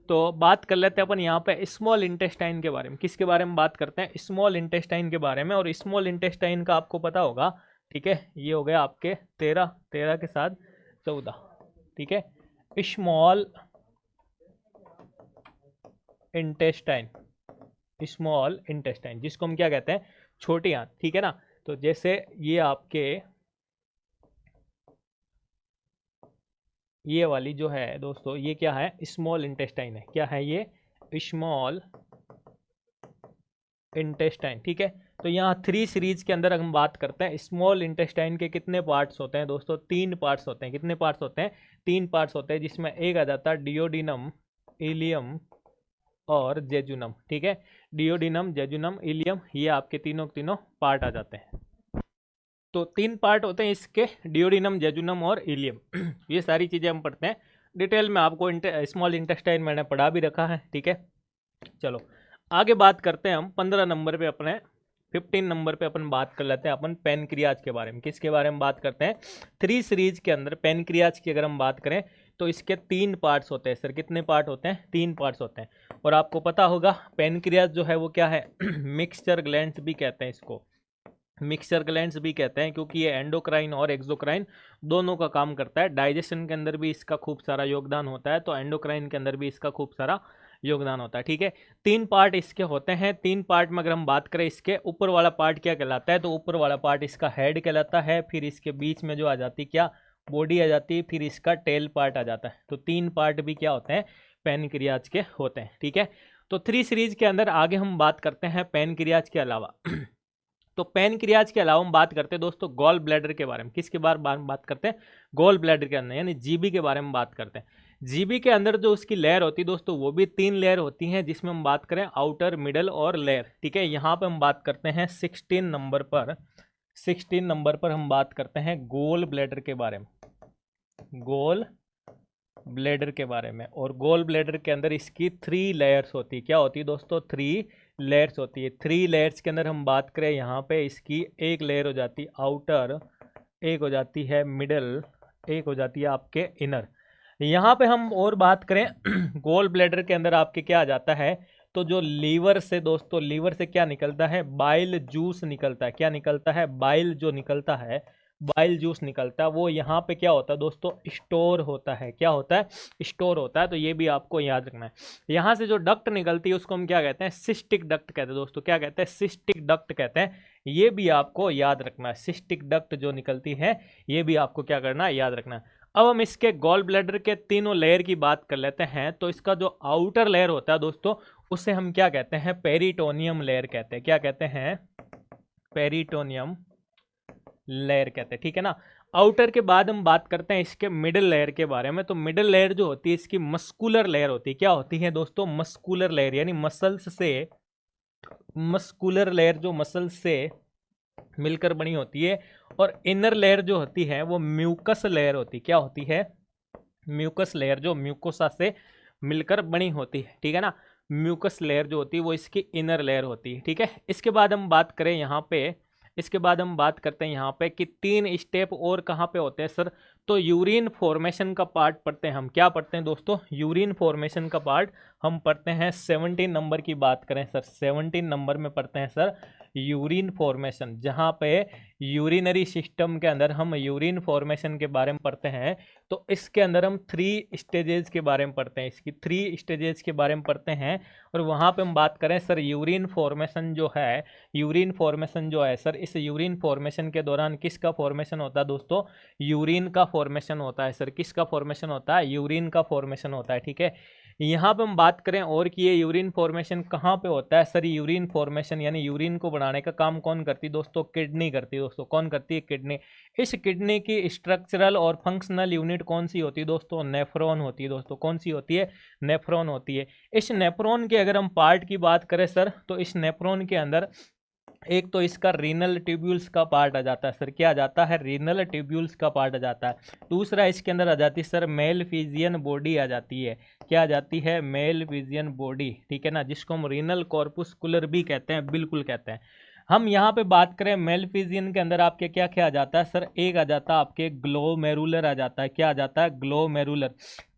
तो बात कर लेते हैं अपन यहाँ पे स्मॉल इंटेस्टाइन के बारे में। किसके बारे में बात करते हैं, स्मॉल इंटेस्टाइन के बारे में। और स्मॉल इंटेस्टाइन का आपको पता होगा, ठीक है, ये हो गया आपके 13 के साथ 14। ठीक है, स्मॉल इंटेस्टाइन जिसको हम क्या कहते हैं, छोटी आंत। ठीक है ना, तो जैसे ये आपके ये वाली जो है दोस्तों, ये क्या है, स्मॉल इंटेस्टाइन है। क्या है ये, स्मॉल इंटेस्टाइन। ठीक है, तो यहाँ 3 सीरीज के अंदर हम बात करते हैं स्मॉल इंटेस्टाइन के कितने पार्ट्स होते हैं दोस्तों, 3 पार्ट्स होते हैं। कितने पार्ट्स होते हैं, 3 पार्ट्स होते हैं, जिसमें एक आ जाता है डियोडिनम, इलियम और जेजुनम। ठीक है, डियोडिनम, जेजुनम, इलियम, ये आपके तीनों पार्ट आ जाते हैं। तो 3 पार्ट होते हैं इसके, डियोडिनम, जेजुनम और इलियम। ये सारी चीज़ें हम पढ़ते हैं डिटेल में, आपको स्मॉल इंटेस्टाइन मैंने पढ़ा भी रखा है। ठीक है, चलो आगे बात करते हैं हम 15 नंबर पे अपने 15 नंबर पे अपन बात कर लेते हैं अपन पैनक्रियाज के बारे में। किसके बारे में बात करते हैं, 3 सीरीज के अंदर पैनक्रियाज की अगर हम बात करें तो इसके 3 पार्ट्स होते हैं। सर कितने पार्ट होते हैं, 3 पार्ट्स होते हैं। और आपको पता होगा पैनक्रियाज जो है वो क्या है, मिक्सचर ग्लैंड्स भी कहते हैं इसको, मिक्सचर ग्लैंड्स भी कहते हैं, क्योंकि ये एंडोक्राइन और एक्सोक्राइन दोनों का काम करता है। डाइजेशन के अंदर भी इसका खूब सारा योगदान होता है, तो एंडोक्राइन के अंदर भी इसका खूब सारा योगदान होता है। ठीक है, 3 पार्ट इसके होते हैं। 3 पार्ट में अगर हम बात करें, इसके ऊपर वाला पार्ट क्या कहलाता है, तो ऊपर वाला पार्ट इसका हेड कहलाता है। फिर इसके बीच में जो आ जाती है क्या, बॉडी आ जाती है। फिर इसका टेल पार्ट आ जाता है। तो 3 पार्ट भी क्या होते हैं, पैनक्रियाज के होते हैं। ठीक है, तो 3 सीरीज के अंदर आगे हम बात करते हैं पैनक्रियाज के अलावा। तो पैनक्रियाज के अलावा हम बात करते हैं दोस्तों गॉल ब्लैडर के बारे में। किसके बारे में बात करते हैं? गॉल ब्लैडर के अंदर यानी जीबी के बारे में बात करते हैं। जीबी के अंदर जो उसकी लेयर होती है दोस्तों, वो भी 3 लेयर होती हैं, जिसमें हम बात करें आउटर, मिडल और लेयर। ठीक है, यहाँ पे हम बात करते हैं 16 नंबर पर। 16 नंबर पर हम बात करते हैं गोल ब्लैडर के बारे में, गोल ब्लैडर के बारे में। और गोल ब्लैडर के अंदर इसकी 3 लेयर्स होती है। क्या होती है दोस्तों? 3 लेयर्स होती है। 3 लेयर्स के अंदर हम बात करें यहाँ पे, इसकी एक लेयर हो जाती है आउटर, एक हो जाती है मिडल, एक हो जाती है आपके इनर। यहाँ पे हम और बात करें गोल ब्लैडर के अंदर आपके क्या आ जाता है, तो जो लीवर से दोस्तों, लीवर से क्या निकलता है? बाइल जूस निकलता है। क्या निकलता है? बाइल जो निकलता है, बाइल जूस निकलता है, वो यहाँ पे क्या होता है दोस्तों? स्टोर होता है। क्या होता है? स्टोर होता है। तो ये भी आपको याद रखना है। यहाँ से जो डक्ट निकलती है उसको हम क्या कहते हैं? सिस्टिक डक्ट कहते हैं दोस्तों। क्या कहते हैं? सिस्टिक डक्ट कहते हैं। ये भी आपको याद रखना है। सिस्टिक डक्ट जो निकलती है, ये भी आपको क्या करना है? याद रखना है। अब हम इसके गॉल ब्लैडर के तीनों लेयर की बात कर लेते हैं। तो इसका जो आउटर लेयर होता है दोस्तों, उसे हम क्या कहते हैं? पेरिटोनियम लेयर कहते हैं। क्या कहते हैं? पेरिटोनियम लेयर कहते हैं। ठीक है ना। आउटर के बाद हम बात करते हैं इसके मिडिल लेयर के बारे में। तो मिडिल लेयर जो होती है इसकी मस्कुलर लेयर होती है। क्या होती है दोस्तों? मस्कुलर लेयर, यानी मसल्स से, मस्कुलर लेयर जो मसल्स से मिलकर बनी होती है। और इनर लेयर जो होती है वो म्यूकस लेयर होती है। क्या होती है? म्यूकस लेयर, जो म्यूकोसा से मिलकर बनी होती है। ठीक है ना। म्यूकस लेयर जो होती है वो इसकी इनर लेयर होती है। ठीक है। इसके बाद हम बात करें यहाँ पे, इसके बाद हम बात करते हैं यहाँ पे कि 3 स्टेप और कहाँ पे होते हैं सर? तो यूरिन फॉर्मेशन का पार्ट पढ़ते हैं हम। क्या पढ़ते हैं दोस्तों? यूरिन फॉर्मेशन का पार्ट हम पढ़ते हैं। 17 नंबर की बात करें सर, 17 नंबर में पढ़ते हैं सर यूरिन फॉर्मेशन, जहाँ पे यूरिनरी सिस्टम के अंदर हम यूरिन फॉर्मेशन के बारे में पढ़ते हैं। तो इसके अंदर हम 3 स्टेजेस के बारे में पढ़ते हैं, इसकी 3 स्टेजेस के बारे में पढ़ते हैं। और वहाँ पे हम बात करें सर यूरिन फॉर्मेशन जो है, यूरिन फॉर्मेशन जो है सर, इस यूरिन फॉर्मेशन के दौरान किसका फॉर्मेशन होता है दोस्तों? यूरिन का फॉर्मेशन होता है सर। किसका फॉर्मेशन होता है? यूरिन का फॉर्मेशन होता है। ठीक है। यहाँ पे हम बात करें और कि ये यूरिन फॉर्मेशन कहाँ पे होता है सर? यूरिन फॉर्मेशन यानी यूरिन को बनाने का काम कौन करती है दोस्तों? किडनी करती है दोस्तों। कौन करती है? किडनी। इस किडनी की स्ट्रक्चरल और फंक्शनल यूनिट कौन सी होती है दोस्तों? नेफ्रॉन होती है दोस्तों। कौन सी होती है? नेफ्रॉन होती है। इस नेफ्रॉन के अगर हम पार्ट की बात करें सर, तो इस नेफ्रॉन के अंदर एक तो इसका रीनल ट्यूब्यूल्स का पार्ट आ जाता है सर। क्या आ जाता है? रीनल ट्यूब्यूल्स का पार्ट आ जाता है। दूसरा इसके अंदर आ जाती है सर मेलफिजियन बॉडी आ जाती है। क्या आ जाती है? मेलफिजियन बॉडी। ठीक है ना, जिसको हम रीनल कॉर्पुस्कुलर भी कहते हैं, बिल्कुल कहते हैं। हम यहाँ पे बात करें मेलफिजियन के अंदर आपके क्या क्या आ जाता है सर? एक आ जाता है आपके ग्लोमेरुलर आ जाता है। क्या आ जाता है? ग्लोमेरुलर।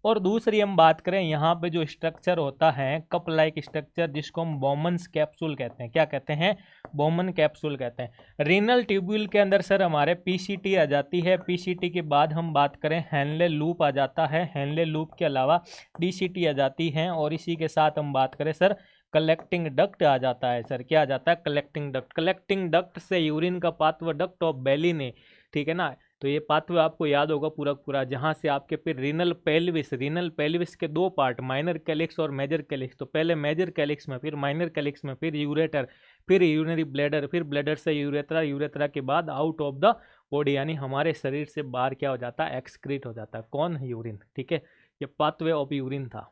और दूसरी हम बात करें यहाँ पे जो स्ट्रक्चर होता है कप लाइक स्ट्रक्चर, जिसको हम बोमन्स कैप्सूल कहते हैं। क्या कहते हैं? बोमन कैप्सूल कहते हैं। रीनल ट्यूब्यूल के अंदर सर हमारे पीसीटी आ जाती है। पीसीटी के बाद हम बात करें हैनले लूप आ जाता है। हैनले लूप के अलावा डीसीटी आ जाती है। और इसी के साथ हम बात करें सर कलेक्टिंग डक्ट आ जाता है सर। क्या आ जाता है? Collecting duct. कलेक्टिंग डक्ट से यूरिन का पाथवे डक्ट ऑफ बेली ने, ठीक है ना। तो ये पाथवे आपको याद होगा पूरा पूरा, जहाँ से आपके फिर रीनल पेल्विस, रीनल पेल्विस के 2 पार्ट, माइनर कैलिक्स और मेजर कैलिक्स। तो पहले मेजर कैलिक्स में, फिर माइनर कैलिक्स में, फिर यूरेटर, फिर यूरिनरी ब्लैडर, फिर ब्लैडर से यूरेथ्रा, यूरेथ्रा के बाद आउट ऑफ द बॉडी, यानी हमारे शरीर से बाहर क्या हो जाता है? एक्सक्रीट हो जाता है। कौन? यूरिन। ठीक है, ये पाथवे ऑफ यूरिन था।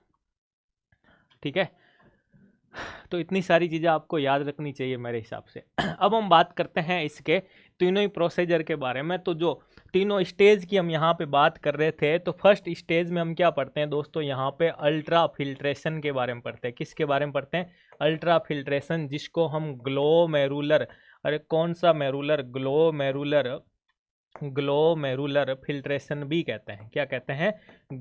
ठीक है, तो इतनी सारी चीज़ें आपको याद रखनी चाहिए मेरे हिसाब से। अब हम बात करते हैं इसके तीनों ही प्रोसीजर के बारे में। तो जो तीनों स्टेज की हम यहाँ पे बात कर रहे थे, तो फर्स्ट स्टेज में हम क्या पढ़ते हैं दोस्तों? यहाँ पे अल्ट्रा फिल्ट्रेशन के बारे में पढ़ते हैं। किसके बारे में पढ़ते हैं? अल्ट्रा फिल्ट्रेशन, जिसको हम ग्लोमेरुलर, अरे कौन सा मेरुलर? ग्लोमेरुलर, ग्लोमेरुलर फिल्ट्रेशन भी कहते हैं। क्या कहते हैं?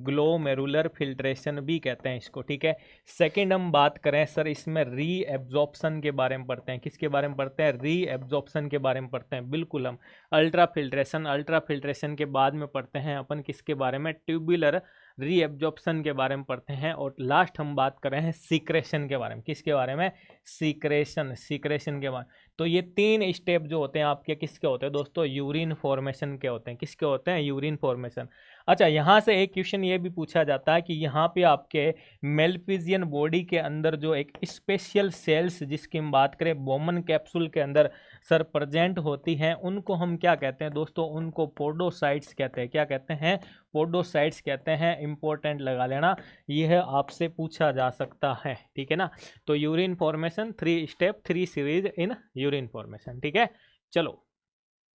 ग्लोमेरुलर फिल्ट्रेशन भी कहते हैं इसको। ठीक है। सेकंड हम बात करें सर, इसमें री एब्जॉर्प्शन के बारे में पढ़ते हैं। किसके बारे में पढ़ते हैं? री एब्जॉर्प्शन के बारे में पढ़ते हैं। बिल्कुल, हम अल्ट्रा फिल्ट्रेशन के बाद में पढ़ते हैं अपन किसके बारे में? ट्यूबुलर री एब्जॉर्प्शन के बारे में पढ़ते हैं। और लास्ट हम बात कर रहे हैं सीक्रेशन के बारे में। किसके बारे में? सीक्रेशन, सीक्रेशन के बारे में। तो ये 3 स्टेप जो होते हैं आपके किसके होते हैं दोस्तों? यूरिन फॉर्मेशन के होते हैं। किसके होते हैं? Urine formation. अच्छा, यहाँ से एक क्वेश्चन ये भी पूछा जाता है कि यहाँ पे आपके मेलफिजियन बॉडी के अंदर जो एक स्पेशल सेल्स जिसकी हम बात करें बोमन कैप्सूल के अंदर सर प्रेजेंट होती हैं, उनको हम क्या कहते हैं दोस्तों? उनको पोडोसाइट्स कहते हैं। क्या कहते हैं? पोडोसाइट्स कहते हैं। इंपॉर्टेंट लगा लेना, यह आपसे पूछा जा सकता है, ठीक है ना। तो urine formation 3 step 3 series in urine formation, ठीक है। चलो,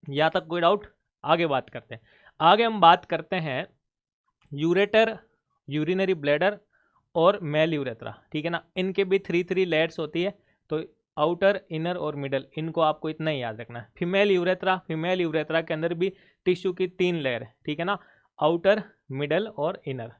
यहाँ तक कोई डाउट? आगे बात करते हैं। आगे हम बात करते हैं यूरेटर, यूरिनरी ब्लैडर और मेल यूरेथ्रा, ठीक है ना। इनके भी 3 लेयर्स होती है, तो आउटर, इनर और मिडल, इनको आपको इतना ही याद रखना है। फीमेल यूरेथ्रा के अंदर भी टिश्यू की 3 लेयर है, ठीक है ना, आउटर, मिडल और इनर।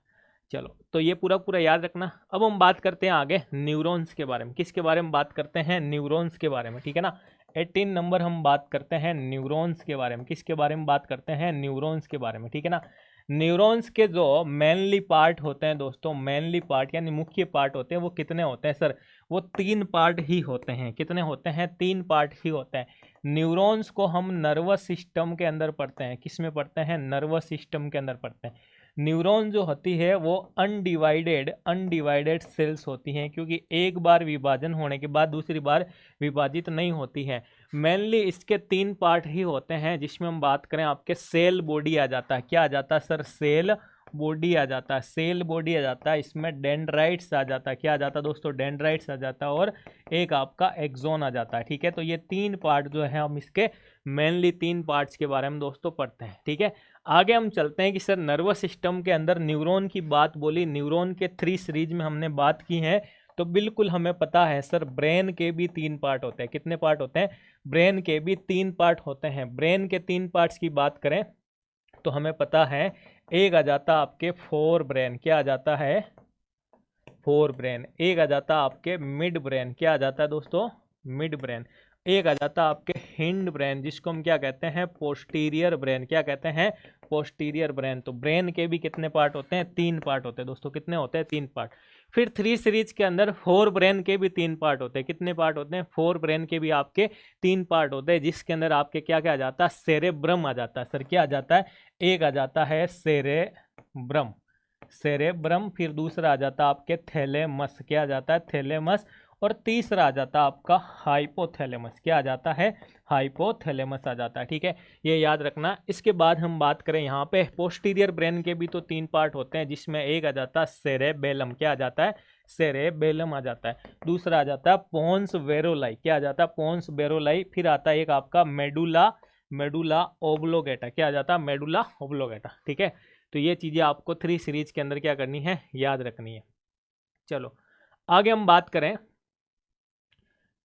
चलो, तो ये पूरा पूरा याद रखना। अब हम बात करते हैं आगे न्यूरॉन्स के बारे में। किसके बारे में बात करते हैं? न्यूरॉन्स के बारे में, ठीक है ना। 18 नंबर हम बात करते हैं न्यूरॉन्स के बारे में। किसके बारे में बात करते हैं? न्यूरॉन्स के बारे में, ठीक है ना। न्यूरॉन्स के जो मेनली पार्ट होते हैं दोस्तों, मेनली पार्ट यानी मुख्य पार्ट होते हैं, वो कितने होते हैं सर? वो 3 पार्ट ही होते हैं। कितने होते हैं? 3 पार्ट ही होते हैं। न्यूरॉन्स को हम नर्वस सिस्टम के अंदर पढ़ते हैं। किस में पढ़ते हैं? नर्वस सिस्टम के अंदर पढ़ते हैं। न्यूरॉन जो होती है वो अनडिवाइडेड सेल्स होती हैं, क्योंकि एक बार विभाजन होने के बाद दूसरी बार विभाजित नहीं होती है। मेनली इसके 3 पार्ट ही होते हैं, जिसमें हम बात करें आपके सेल बॉडी आ जाता है। क्या आ जाता है सर? सेल बॉडी आ जाता है। सेल बॉडी आ जाता है, इसमें डेंड्राइट्स आ जाता है। क्या आ जाता है दोस्तों? डेंड्राइट्स आ जाता है, और एक आपका एक्सोन आ जाता है, ठीक है। तो ये 3 पार्ट जो है, हम इसके मेनली 3 पार्ट्स के बारे में दोस्तों पढ़ते हैं, ठीक है। आगे हम चलते हैं कि सर नर्वस सिस्टम के अंदर न्यूरॉन की बात बोली, न्यूरॉन के 3 सीरीज में हमने बात की है, तो बिल्कुल हमें पता है सर ब्रेन के भी 3 पार्ट होते हैं। कितने पार्ट होते हैं? ब्रेन के भी 3 पार्ट होते हैं। ब्रेन के 3 पार्ट्स की बात करें तो हमें पता है, एक आ जाता आपके फोर ब्रेन। क्या आ जाता है? Fore brain. एक आ जाता आपके मिड ब्रेन। क्या आ जाता है दोस्तों? Mid brain. एक आ जाता आपके हिंड ब्रेन, जिसको हम क्या कहते हैं? Posterior brain. क्या कहते हैं? Posterior brain. तो ब्रेन के भी कितने पार्ट होते हैं? 3 पार्ट होते हैं दोस्तों। कितने होते हैं? 3 पार्ट। फिर 3 सीरीज के अंदर 4 ब्रेन के भी 3 पार्ट होते हैं। कितने पार्ट होते हैं? 4 ब्रेन के भी आपके 3 पार्ट होते हैं, जिसके अंदर आपके क्या क्या आ जाता है? सेरेब्रम आ जाता है। सर क्या आ जाता है? एक आ जाता है सेरेब्रम, सेरेब्रम। फिर दूसरा आ जाता है आपके थैलेमस। क्या आ जाता है? थैलेमस। और तीसरा आ जाता है आपका हाइपोथैलेमस। क्या आ जाता है? हाइपोथैलेमस आ जाता है, ठीक है। ये याद रखना। इसके बाद हम बात करें यहाँ पे पोस्टीरियर ब्रेन के भी तो 3 पार्ट होते हैं, जिसमें एक आ जाता है सेरेबेलम। क्या आ जाता है? सेरेबेलम आ जाता है। दूसरा आ जाता है पोन्स वेरोलाई। क्या आ जाता है? पोन्स वेरोलाई। फिर आता है एक आपका मेडुला, मेडुला ओब्लोगेटा। क्या आ जाता है? मेडुला ओब्लोगेटा, ठीक है। तो ये चीज़ें आपको 3 सीरीज के अंदर क्या करनी है? याद रखनी है। चलो, आगे हम बात करें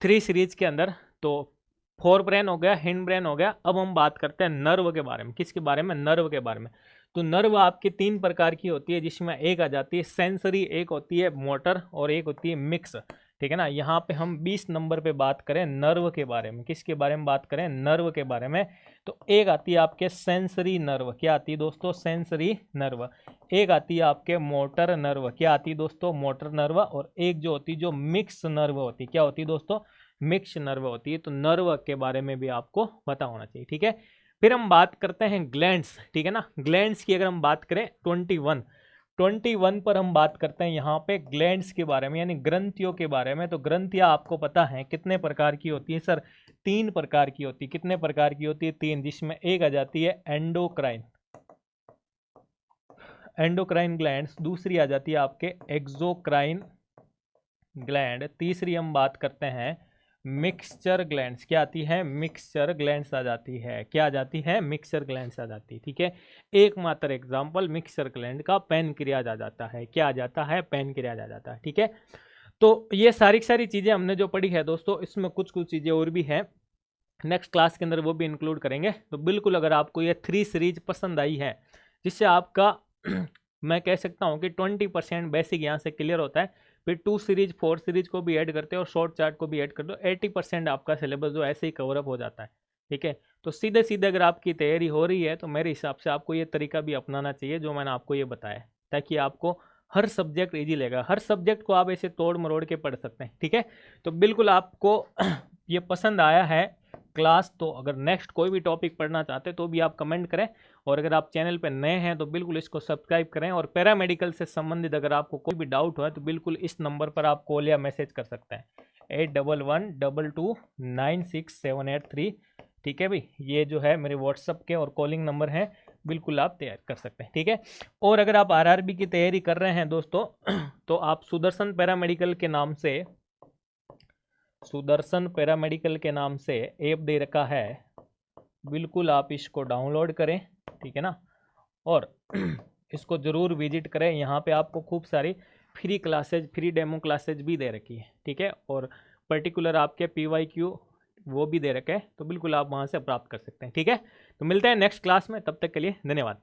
3 सीरीज के अंदर, तो 4 ब्रेन हो गया, हिंड ब्रेन हो गया। अब हम बात करते हैं नर्व के बारे में। किसके बारे में? नर्व के बारे में। तो नर्व आपकी 3 प्रकार की होती है, जिसमें एक आ जाती है सेंसरी, एक होती है मोटर, और एक होती है मिक्स, ठीक है ना। यहाँ पे हम 20 नंबर पे बात करें नर्व के बारे में। किसके बारे में बात करें? नर्व के बारे में। तो एक आती है आपके सेंसरी नर्व। क्या आती है दोस्तों? Sensory nerve. एक आती है आपके मोटर नर्व। क्या आती है दोस्तों? Motor nerve. और एक जो होती है जो मिक्स नर्व होती है। क्या होती है दोस्तों? मिक्स नर्व होती है। तो नर्व के बारे में भी आपको पता होना चाहिए, ठीक है। फिर हम बात करते हैं ग्लैंड्स, ठीक है ना। ग्लैंड्स की अगर हम बात करें 21 पर हम बात करते हैं यहाँ पे ग्लैंड्स के बारे में, यानी ग्रंथियों के बारे में। तो ग्रंथियाँ आपको पता है कितने प्रकार की होती है सर? 3 प्रकार की होती है। कितने प्रकार की होती है? 3, जिसमें एक आ जाती है एंडोक्राइन, एंडोक्राइन ग्लैंड्स। दूसरी आ जाती है आपके एक्सोक्राइन ग्लैंड। तीसरी हम बात करते हैं मिक्सचर ग्लैंड्स। क्या आती है? मिक्सचर ग्लैंड्स आ जाती है। क्या आ जाती है? मिक्सचर ग्लैंड्स आ जाती है, ठीक है। एकमात्र एग्जाम्पल मिक्सचर ग्लैंड का पैनक्रियाज आ जाता है। क्या आ जाता है? पैनक्रियाज आ जाता है, ठीक है। तो ये सारी चीज़ें हमने जो पढ़ी है दोस्तों, इसमें कुछ चीज़ें और भी हैं, नेक्स्ट क्लास के अंदर वो भी इंक्लूड करेंगे। तो बिल्कुल अगर आपको ये 3 सीरीज पसंद आई है, जिससे आपका मैं कह सकता हूँ कि 20% बेसिक यहाँ से क्लियर होता है। फिर 2 सीरीज 4 सीरीज को भी ऐड करते हो और शॉर्ट चार्ट को भी ऐड कर दो, 80% आपका सिलेबस जो ऐसे ही कवर अप हो जाता है, ठीक है। तो सीधे सीधे अगर आपकी तैयारी हो रही है, तो मेरे हिसाब से आपको ये तरीका भी अपनाना चाहिए जो मैंने आपको ये बताया, ताकि आपको हर सब्जेक्ट ईजी लगेगा। हर सब्जेक्ट को आप ऐसे तोड़ मरोड़ के पढ़ सकते हैं, ठीक है। तो बिल्कुल आपको ये पसंद आया है क्लास, तो अगर नेक्स्ट कोई भी टॉपिक पढ़ना चाहते हैं तो भी आप कमेंट करें। और अगर आप चैनल पर नए हैं तो बिल्कुल इसको सब्सक्राइब करें। और पैरामेडिकल से संबंधित अगर आपको कोई भी डाउट हो तो बिल्कुल इस नंबर पर आप कॉल या मैसेज कर सकते हैं, 8112296783। ठीक है भाई, ये जो है मेरे व्हाट्सअप के और कॉलिंग नंबर हैं, बिल्कुल आप तैयार कर सकते हैं। ठीक है, और अगर आप आरआरबी की तैयारी कर रहे हैं दोस्तों तो आप सुदर्शन पैरामेडिकल के नाम से, सुदर्शन पैरामेडिकल के नाम से ऐप दे रखा है, बिल्कुल आप इसको डाउनलोड करें। ठीक है ना, और इसको ज़रूर विजिट करें। यहाँ पे आपको खूब सारी free classes, free demo classes भी दे रखी है। ठीक है, और पर्टिकुलर आपके PYQ वो भी दे रखे हैं, तो बिल्कुल आप वहाँ से प्राप्त कर सकते हैं। ठीक है, तो मिलते हैं नेक्स्ट क्लास में, तब तक के लिए धन्यवाद।